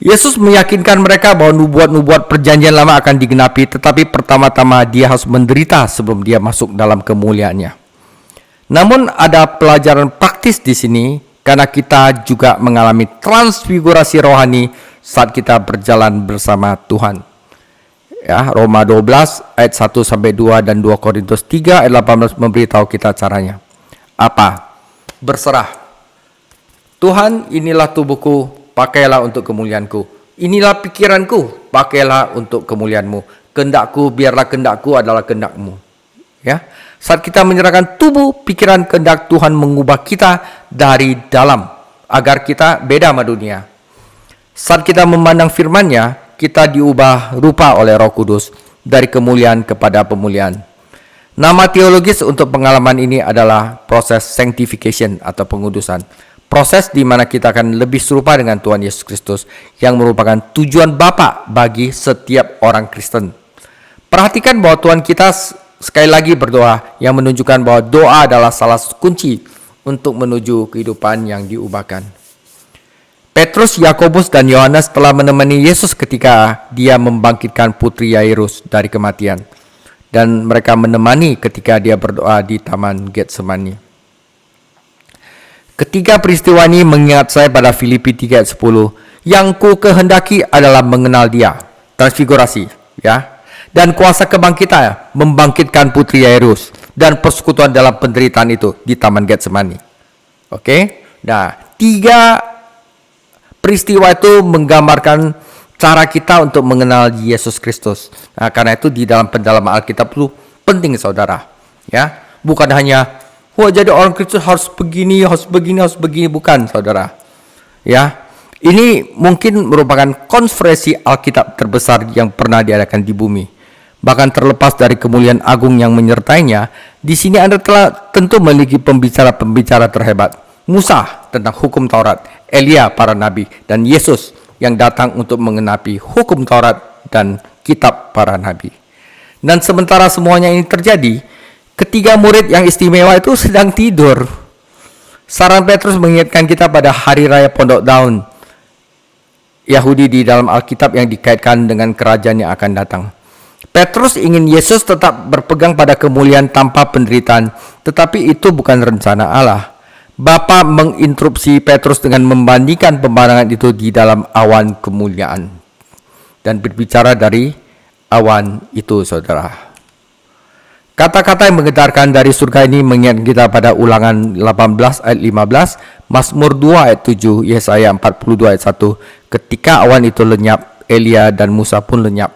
Yesus meyakinkan mereka bahwa nubuat-nubuat perjanjian lama akan digenapi, tetapi pertama-tama Dia harus menderita sebelum Dia masuk dalam kemuliaannya. Namun ada pelajaran praktis di sini, karena kita juga mengalami transfigurasi rohani saat kita berjalan bersama Tuhan. Ya, Roma 12 ayat 1-2 dan 2 Korintus 3 ayat 18 memberitahu kita caranya. Apa? Berserah. Tuhan, inilah tubuhku, pakailah untuk kemuliaanku. Inilah pikiranku, pakailah untuk kemuliaanmu. Kehendakku, biarlah kehendakku adalah kehendakmu. Ya. Saat kita menyerahkan tubuh, pikiran, kehendak Tuhan mengubah kita dari dalam agar kita beda sama dunia. Saat kita memandang firman-Nya, kita diubah rupa oleh Roh Kudus dari kemuliaan kepada pemuliaan. Nama teologis untuk pengalaman ini adalah proses sanctification atau pengudusan. Proses di mana kita akan lebih serupa dengan Tuhan Yesus Kristus yang merupakan tujuan Bapa bagi setiap orang Kristen. Perhatikan bahwa Tuhan kita sekali lagi berdoa yang menunjukkan bahwa doa adalah salah satu kunci untuk menuju kehidupan yang diubahkan. Petrus, Yakobus, dan Yohanes telah menemani Yesus ketika Dia membangkitkan putri Yairus dari kematian. Dan mereka menemani ketika Dia berdoa di Taman Getsemani. Ketiga peristiwa ini mengingat saya pada Filipi 3 ayat 10. Yang ku kehendaki adalah mengenal Dia. Transfigurasi, ya. Dan kuasa kebangkitan membangkitkan putri Yairus dan persekutuan dalam penderitaan itu di Taman Getsemani. Oke. Nah, 3 peristiwa itu menggambarkan cara kita untuk mengenal Yesus Kristus. Nah, karena itu di dalam pendalaman Alkitab itu penting, saudara. Ya, bukan hanya wah jadi orang Kristus harus begini, bukan, saudara. Ya, ini mungkin merupakan konferensi Alkitab terbesar yang pernah diadakan di bumi. Bahkan terlepas dari kemuliaan agung yang menyertainya, di sini Anda telah tentu memiliki pembicara-pembicara terhebat. Musa tentang hukum Taurat, Elia para nabi, dan Yesus yang datang untuk mengenapi hukum Taurat dan kitab para nabi. Dan sementara semuanya ini terjadi, ketiga murid yang istimewa itu sedang tidur. Saran Petrus mengingatkan kita pada hari raya Pondok Daun Yahudi di dalam Alkitab yang dikaitkan dengan kerajaan yang akan datang. Petrus ingin Yesus tetap berpegang pada kemuliaan tanpa penderitaan, tetapi itu bukan rencana Allah. Bapa menginterupsi Petrus dengan membandingkan pemandangan itu di dalam awan kemuliaan dan berbicara dari awan itu, saudara. Kata-kata yang menggetarkan dari surga ini mengingat kita pada Ulangan 18 ayat 15, Mazmur 2 ayat 7, Yesaya 42 ayat 1. Ketika awan itu lenyap, Elia dan Musa pun lenyap.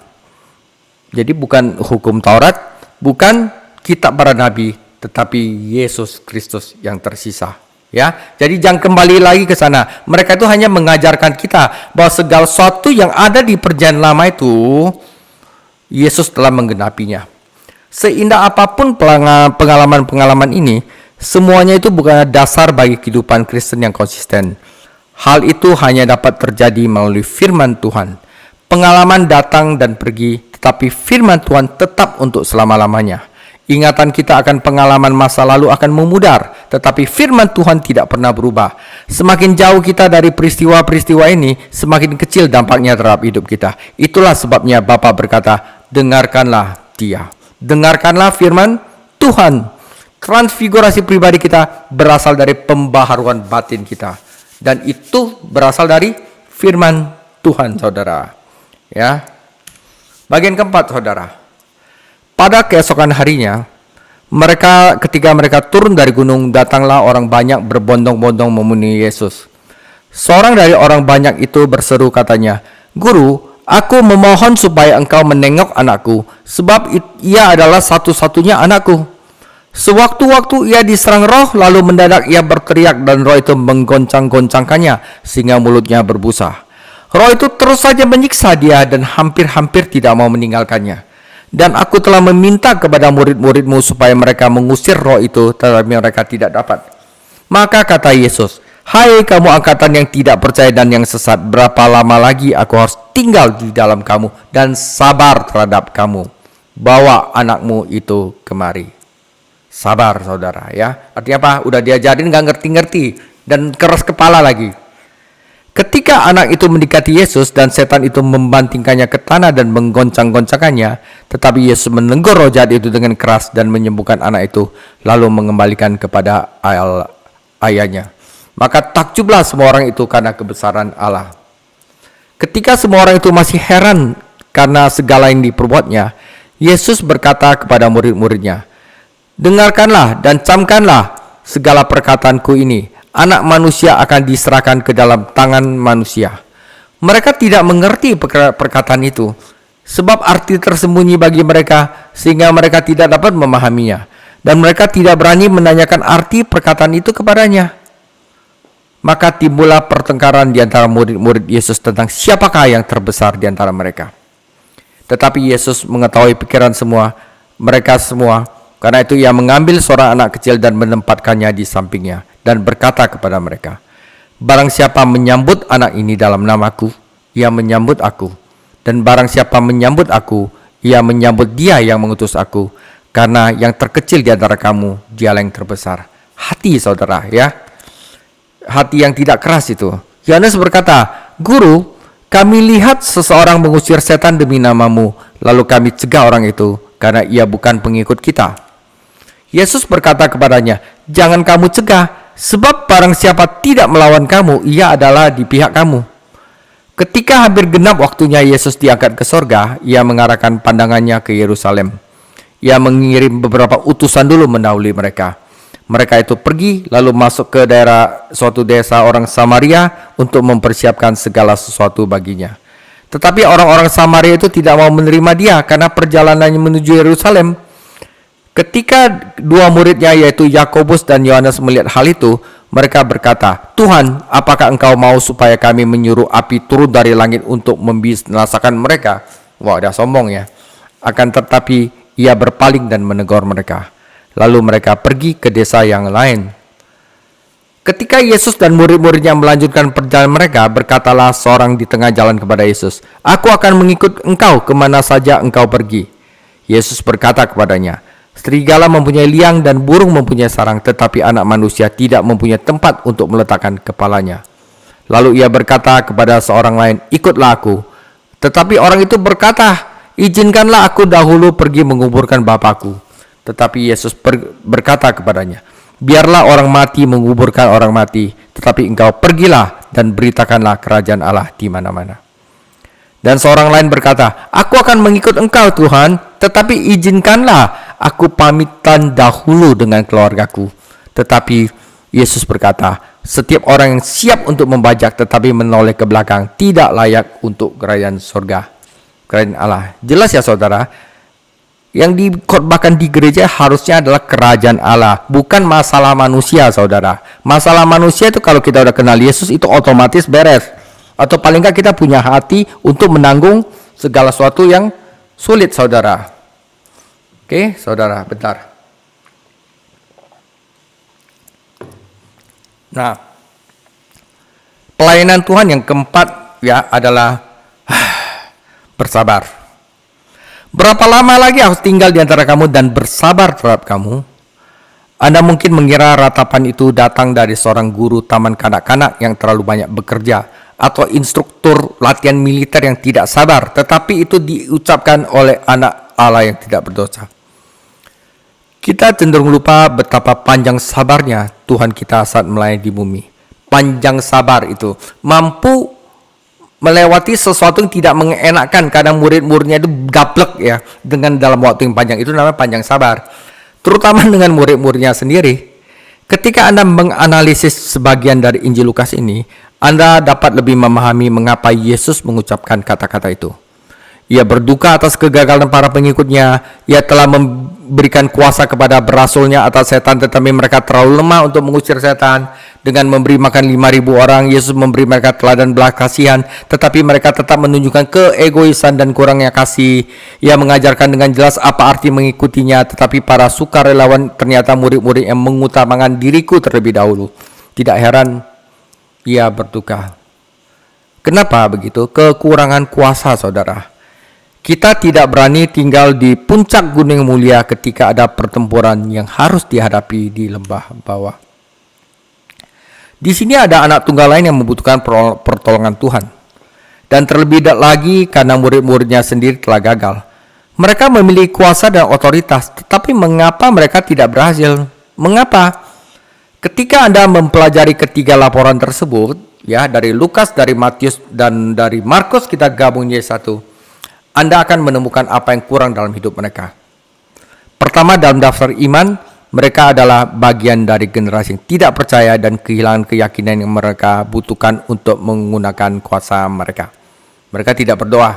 Jadi bukan hukum Taurat, bukan kitab para nabi, tetapi Yesus Kristus yang tersisa. Ya, jadi jangan kembali lagi ke sana. Mereka itu hanya mengajarkan kita bahwa segala sesuatu yang ada di perjanjian lama itu Yesus telah menggenapinya. Seindah apapun pengalaman-pengalaman ini, semuanya itu bukan dasar bagi kehidupan Kristen yang konsisten. Hal itu hanya dapat terjadi melalui firman Tuhan. Pengalaman datang dan pergi, tetapi firman Tuhan tetap untuk selama-lamanya. Ingatan kita akan pengalaman masa lalu akan memudar, tetapi firman Tuhan tidak pernah berubah. Semakin jauh kita dari peristiwa-peristiwa ini, semakin kecil dampaknya terhadap hidup kita. Itulah sebabnya Bapa berkata, dengarkanlah dia. Dengarkanlah firman Tuhan. Transfigurasi pribadi kita berasal dari pembaharuan batin kita. Dan itu berasal dari firman Tuhan, saudara. Ya. Bagian keempat, saudara. Pada keesokan harinya, ketika mereka turun dari gunung, datanglah orang banyak berbondong-bondong memenuhi Yesus. Seorang dari orang banyak itu berseru, katanya, "Guru, aku memohon supaya engkau menengok anakku, sebab ia adalah satu-satunya anakku. Sewaktu-waktu ia diserang roh, lalu mendadak ia berteriak dan roh itu menggoncang-goncangkannya sehingga mulutnya berbusa. Roh itu terus saja menyiksa dia dan hampir-hampir tidak mau meninggalkannya. Dan aku telah meminta kepada murid-muridmu supaya mereka mengusir roh itu, tetapi mereka tidak dapat." Maka kata Yesus, "Hai kamu angkatan yang tidak percaya dan yang sesat, berapa lama lagi aku harus tinggal di dalam kamu dan sabar terhadap kamu? Bawa anakmu itu kemari." Sabar, saudara, ya. Artinya apa? Udah diajarin gak ngerti-ngerti dan keras kepala lagi. Ketika anak itu mendekati Yesus dan setan itu membantingkannya ke tanah dan menggoncang-goncangkannya, tetapi Yesus menegur roh jahat itu dengan keras dan menyembuhkan anak itu, lalu mengembalikan kepada ayahnya. Maka takjublah semua orang itu karena kebesaran Allah. Ketika semua orang itu masih heran karena segala yang diperbuatnya, Yesus berkata kepada murid-muridnya, "Dengarkanlah dan camkanlah segala perkataanku ini. Anak manusia akan diserahkan ke dalam tangan manusia." Mereka tidak mengerti perkataan itu, sebab arti tersembunyi bagi mereka, sehingga mereka tidak dapat memahaminya. Dan mereka tidak berani menanyakan arti perkataan itu kepadanya. Maka timbullah pertengkaran di antara murid-murid Yesus tentang siapakah yang terbesar di antara mereka. Tetapi Yesus mengetahui pikiran mereka semua. Karena itu ia mengambil seorang anak kecil dan menempatkannya di sampingnya dan berkata kepada mereka, "Barang siapa menyambut anak ini dalam namaku, ia menyambut aku. Dan barang siapa menyambut aku, ia menyambut dia yang mengutus aku. Karena yang terkecil di antara kamu, dialah yang terbesar." Hati, saudara, ya. Hati yang tidak keras itu. Yohanes berkata, "Guru, kami lihat seseorang mengusir setan demi namamu, lalu kami cegah orang itu, karena ia bukan pengikut kita." Yesus berkata kepadanya, "Jangan kamu cegah, sebab barang siapa tidak melawan kamu, ia adalah di pihak kamu." Ketika hampir genap waktunya Yesus diangkat ke sorga, ia mengarahkan pandangannya ke Yerusalem. Ia mengirim beberapa utusan dulu mendahului mereka. Mereka itu pergi lalu masuk ke suatu desa orang Samaria untuk mempersiapkan segala sesuatu baginya. Tetapi orang-orang Samaria itu tidak mau menerima dia karena perjalanannya menuju Yerusalem. Ketika dua muridnya yaitu Yakobus dan Yohanes melihat hal itu, mereka berkata, "Tuhan, apakah engkau mau supaya kami menyuruh api turun dari langit untuk membinasakan mereka?" Wah, dia sombong ya. Akan tetapi ia berpaling dan menegur mereka. Lalu mereka pergi ke desa yang lain. Ketika Yesus dan murid-muridnya melanjutkan perjalanan mereka, berkatalah seorang di tengah jalan kepada Yesus, "Aku akan mengikut engkau kemana saja engkau pergi." Yesus berkata kepadanya, "Serigala mempunyai liang dan burung mempunyai sarang, tetapi anak manusia tidak mempunyai tempat untuk meletakkan kepalanya." Lalu ia berkata kepada seorang lain, "Ikutlah aku." Tetapi orang itu berkata, "Izinkanlah aku dahulu pergi menguburkan Bapakku." Tetapi Yesus berkata kepadanya, "Biarlah orang mati menguburkan orang mati, tetapi engkau pergilah dan beritakanlah kerajaan Allah di mana-mana." Dan seorang lain berkata, "Aku akan mengikut engkau Tuhan, tetapi izinkanlah aku pamitan dahulu dengan keluargaku." Tetapi Yesus berkata, "Setiap orang yang siap untuk membajak tetapi menoleh ke belakang tidak layak untuk kerajaan surga, kerajaan Allah." Jelas ya saudara, yang dikhotbahkan di gereja harusnya adalah kerajaan Allah, bukan masalah manusia saudara. Masalah manusia itu kalau kita udah kenal Yesus itu otomatis beres. Atau paling nggak kita punya hati untuk menanggung segala sesuatu yang sulit saudara. Oke saudara, bentar. Nah, pelayanan Tuhan yang keempat ya adalah bersabar. Berapa lama lagi harus tinggal di antara kamu dan bersabar terhadap kamu? Anda mungkin mengira ratapan itu datang dari seorang guru taman kanak-kanak yang terlalu banyak bekerja, atau instruktur latihan militer yang tidak sabar, tetapi itu diucapkan oleh anak Allah yang tidak berdosa. Kita cenderung lupa betapa panjang sabarnya Tuhan kita saat melayani di bumi. Panjang sabar itu mampu melewati sesuatu yang tidak mengenakan. Kadang murid-muridnya itu gaplek ya dengan dalam waktu yang panjang. Itu namanya panjang sabar. Terutama dengan murid-muridnya sendiri. Ketika Anda menganalisis sebagian dari Injil Lukas ini, Anda dapat lebih memahami mengapa Yesus mengucapkan kata-kata itu. Ia berduka atas kegagalan para pengikutnya. Ia telah memberikan kuasa kepada berasulnya atas setan, tetapi mereka terlalu lemah untuk mengusir setan. Dengan memberi makan 5.000 orang, Yesus memberi mereka teladan belas kasihan, tetapi mereka tetap menunjukkan keegoisan dan kurangnya kasih. Ia mengajarkan dengan jelas apa arti mengikutinya, tetapi para sukarelawan ternyata murid-murid yang mengutamakan diriku terlebih dahulu. Tidak heran ia berduka. Kenapa begitu? Kekurangan kuasa saudara. Kita tidak berani tinggal di puncak gunung mulia ketika ada pertempuran yang harus dihadapi di lembah bawah. Di sini ada anak tunggal lain yang membutuhkan pertolongan Tuhan. Dan terlebih lagi karena murid-muridnya sendiri telah gagal. Mereka memiliki kuasa dan otoritas, tetapi mengapa mereka tidak berhasil? Mengapa? Ketika Anda mempelajari ketiga laporan tersebut, ya dari Lukas, dari Matius, dan dari Markus, kita gabung jadi satu. Anda akan menemukan apa yang kurang dalam hidup mereka. Pertama, dalam daftar iman, mereka adalah bagian dari generasi yang tidak percaya dan kehilangan keyakinan yang mereka butuhkan untuk menggunakan kuasa mereka. Mereka tidak berdoa,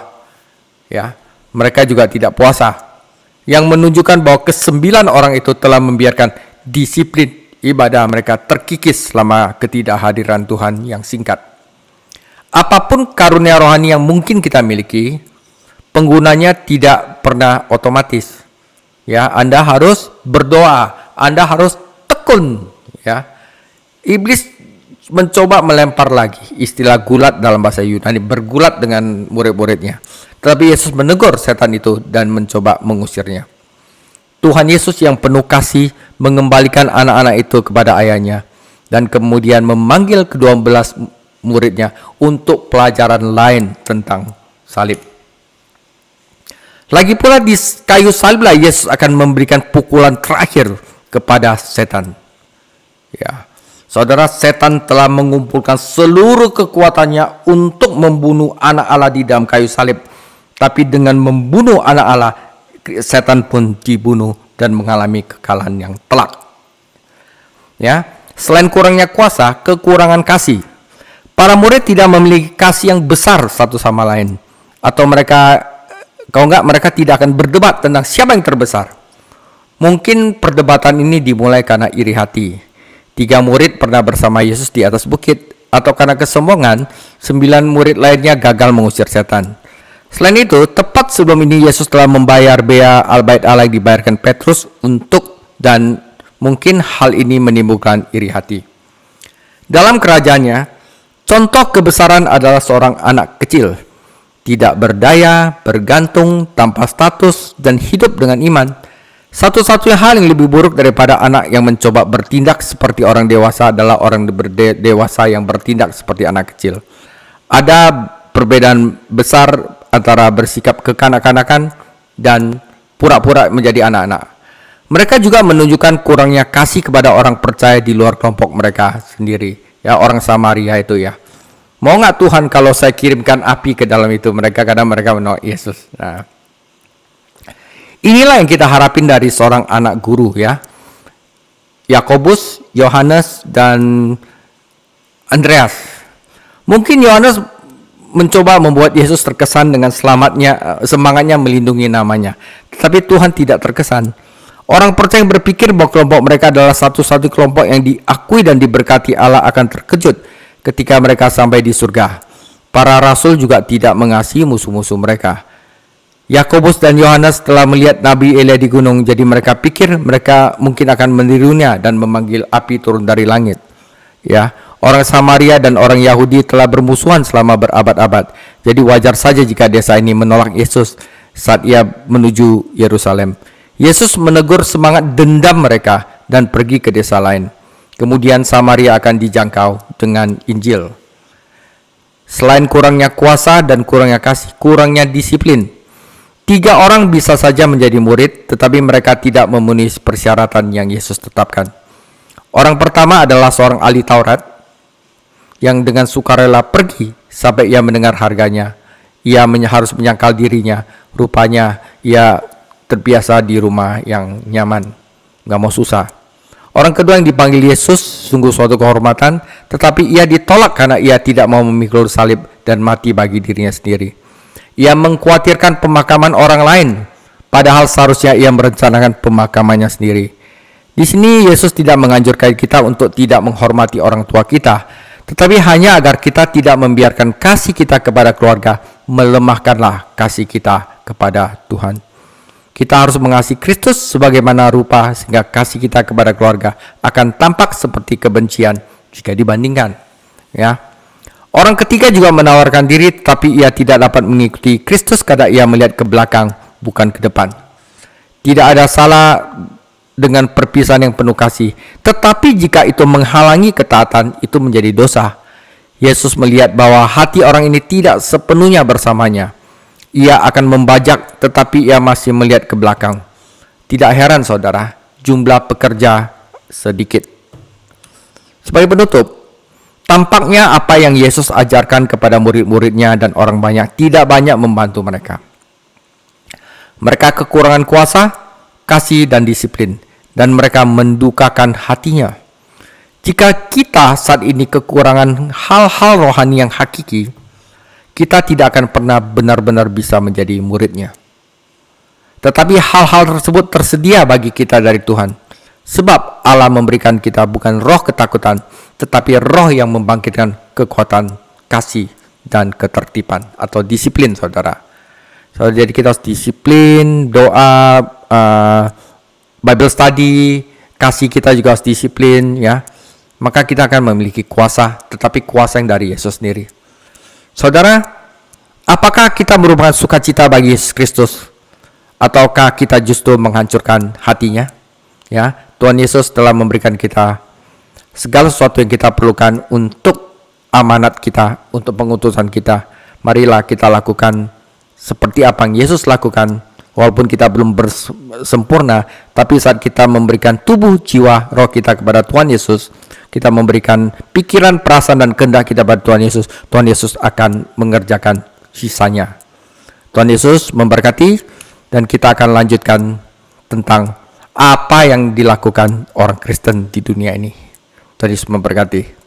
ya. Mereka juga tidak puasa, yang menunjukkan bahwa kesembilan orang itu telah membiarkan disiplin ibadah mereka terkikis selama ketidakhadiran Tuhan yang singkat. Apapun karunia rohani yang mungkin kita miliki, penggunanya tidak pernah otomatis. Ya, Anda harus berdoa, Anda harus tekun, ya. Iblis mencoba melempar lagi, istilah gulat dalam bahasa Yunani, bergulat dengan murid-muridnya. Tetapi Yesus menegur setan itu dan mencoba mengusirnya. Tuhan Yesus yang penuh kasih mengembalikan anak-anak itu kepada ayahnya dan kemudian memanggil ke-12 muridnya untuk pelajaran lain tentang salib. Lagi pula di kayu saliblah Yesus akan memberikan pukulan terakhir kepada setan. Ya, saudara, setan telah mengumpulkan seluruh kekuatannya untuk membunuh anak Allah di dalam kayu salib. Tapi dengan membunuh anak Allah, setan pun dibunuh dan mengalami kekalahan yang telak. Ya, selain kurangnya kuasa, kekurangan kasih. Para murid tidak memiliki kasih yang besar satu sama lain, atau kalau enggak mereka tidak akan berdebat tentang siapa yang terbesar. Mungkin perdebatan ini dimulai karena iri hati. 3 murid pernah bersama Yesus di atas bukit, atau karena kesombongan, 9 murid lainnya gagal mengusir setan. Selain itu, tepat sebelum ini Yesus telah membayar bea al-bait Allah yang dibayarkan Petrus dan mungkin hal ini menimbulkan iri hati. Dalam kerajaannya, contoh kebesaran adalah seorang anak kecil, tidak berdaya, bergantung, tanpa status, dan hidup dengan iman. Satu-satunya hal yang lebih buruk daripada anak yang mencoba bertindak seperti orang dewasa adalah orang dewasa yang bertindak seperti anak kecil. Ada perbedaan besar antara bersikap kekanak-kanakan dan pura-pura menjadi anak-anak. Mereka juga menunjukkan kurangnya kasih kepada orang percaya di luar kelompok mereka sendiri. Ya, orang Samaria itu ya. Mau nggak Tuhan kalau saya kirimkan api ke dalam itu? Karena mereka menolak Yesus. Nah, inilah yang kita harapin dari seorang anak guru ya. Yakobus, Yohanes, dan Andreas. Mungkin Yohanes mencoba membuat Yesus terkesan dengan semangatnya melindungi namanya. Tetapi Tuhan tidak terkesan. Orang percaya yang berpikir bahwa kelompok mereka adalah satu-satu kelompok yang diakui dan diberkati Allah akan terkejut ketika mereka sampai di surga. Para rasul juga tidak mengasihi musuh-musuh mereka. Yakobus dan Yohanes telah melihat Nabi Elia di gunung, jadi mereka pikir mereka mungkin akan menirunya dan memanggil api turun dari langit. Ya, orang Samaria dan orang Yahudi telah bermusuhan selama berabad-abad. Jadi wajar saja jika desa ini menolak Yesus saat ia menuju Yerusalem. Yesus menegur semangat dendam mereka dan pergi ke desa lain. Kemudian Samaria akan dijangkau dengan Injil. Selain kurangnya kuasa dan kurangnya kasih, kurangnya disiplin. 3 orang bisa saja menjadi murid, tetapi mereka tidak memenuhi persyaratan yang Yesus tetapkan. Orang pertama adalah seorang ahli Taurat yang dengan sukarela pergi sampai ia mendengar harganya. Ia harus menyangkal dirinya, rupanya ia terbiasa di rumah yang nyaman, nggak mau susah. Orang kedua yang dipanggil Yesus sungguh suatu kehormatan, tetapi ia ditolak karena ia tidak mau memikul salib dan mati bagi dirinya sendiri. Ia mengkhawatirkan pemakaman orang lain, padahal seharusnya ia merencanakan pemakamannya sendiri. Di sini Yesus tidak menganjurkan kita untuk tidak menghormati orang tua kita, tetapi hanya agar kita tidak membiarkan kasih kita kepada keluarga melemahkanlah kasih kita kepada Tuhan. Kita harus mengasihi Kristus sebagaimana rupa sehingga kasih kita kepada keluarga akan tampak seperti kebencian jika dibandingkan. Ya. Orang ketiga juga menawarkan diri, tetapi ia tidak dapat mengikuti Kristus karena ia melihat ke belakang bukan ke depan. Tidak ada salah dengan perpisahan yang penuh kasih, tetapi jika itu menghalangi ketaatan, itu menjadi dosa. Yesus melihat bahwa hati orang ini tidak sepenuhnya bersamanya. Ia akan membajak, tetapi ia masih melihat ke belakang. Tidak heran saudara, jumlah pekerja sedikit. Sebagai penutup, tampaknya apa yang Yesus ajarkan kepada murid-muridnya dan orang banyak tidak banyak membantu mereka. Mereka kekurangan kuasa, kasih, dan disiplin, dan mereka mendukakan hatinya. Jika kita saat ini kekurangan hal-hal rohani yang hakiki, kita tidak akan pernah benar-benar bisa menjadi muridnya. Tetapi hal-hal tersebut tersedia bagi kita dari Tuhan. Sebab Allah memberikan kita bukan roh ketakutan, tetapi roh yang membangkitkan kekuatan, kasih, dan ketertiban atau disiplin, saudara. Jadi kita harus disiplin, doa, Bible study, kasih kita juga harus disiplin, ya. Maka kita akan memiliki kuasa, tetapi kuasa yang dari Yesus sendiri. Saudara, apakah kita merupakan sukacita bagi Yesus Kristus, ataukah kita justru menghancurkan hatinya? Ya, Tuhan Yesus telah memberikan kita segala sesuatu yang kita perlukan untuk amanat kita, untuk pengutusan kita. Marilah kita lakukan seperti apa yang Yesus lakukan, walaupun kita belum sempurna, tapi saat kita memberikan tubuh, jiwa, roh kita kepada Tuhan Yesus, kita memberikan pikiran, perasaan, dan kehendak kita pada Tuhan Yesus akan mengerjakan sisanya. Tuhan Yesus memberkati, dan kita akan lanjutkan tentang apa yang dilakukan orang Kristen di dunia ini. Tuhan Yesus memberkati.